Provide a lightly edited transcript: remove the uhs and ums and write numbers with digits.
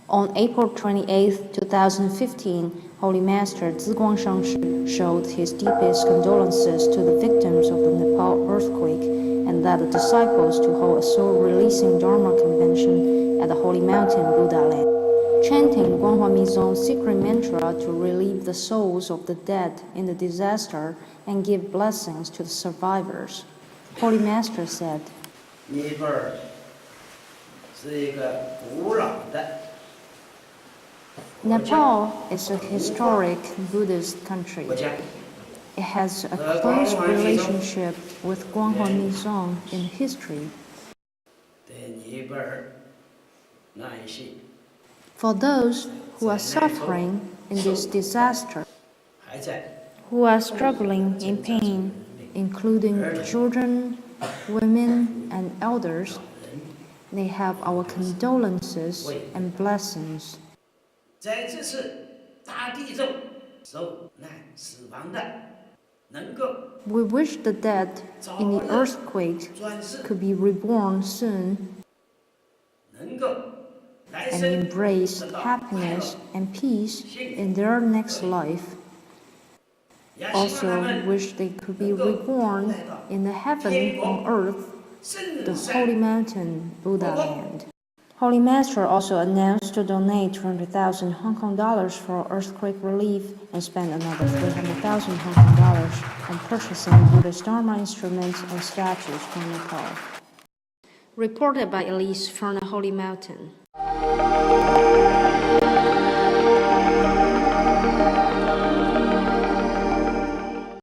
On April 28, 2015, Holy Master Ziguang Shang showed his deepest condolences to the victims of the Nepal earthquake and led the disciples to hold a Soul Releasing Dharma Convention at the Holy Mountain, Buddha Land, chanting Guang Huan Mi Zong secret mantra to relieve the souls of the dead in the disaster and give blessings to the survivors. Holy Master said, Nepal is a historic Buddhist country. It has a close relationship with Guang Huan Mi Zong in history. For those who are suffering in this disaster, who are struggling in pain, including children, women, and elders, they have our condolences and blessings. We wish the dead in the earthquake could be reborn soon and embrace happiness and peace in their next life. Also wish they could be reborn in the heaven on earth, the Holy Mountain, Buddha Land. Holy Master also announced to donate 200,000 Hong Kong dollars for earthquake relief and spend another 300,000 Hong Kong dollars on purchasing Buddhist Dharma instruments and statues from Nepal. Reported by Elise from the Holy Mountain.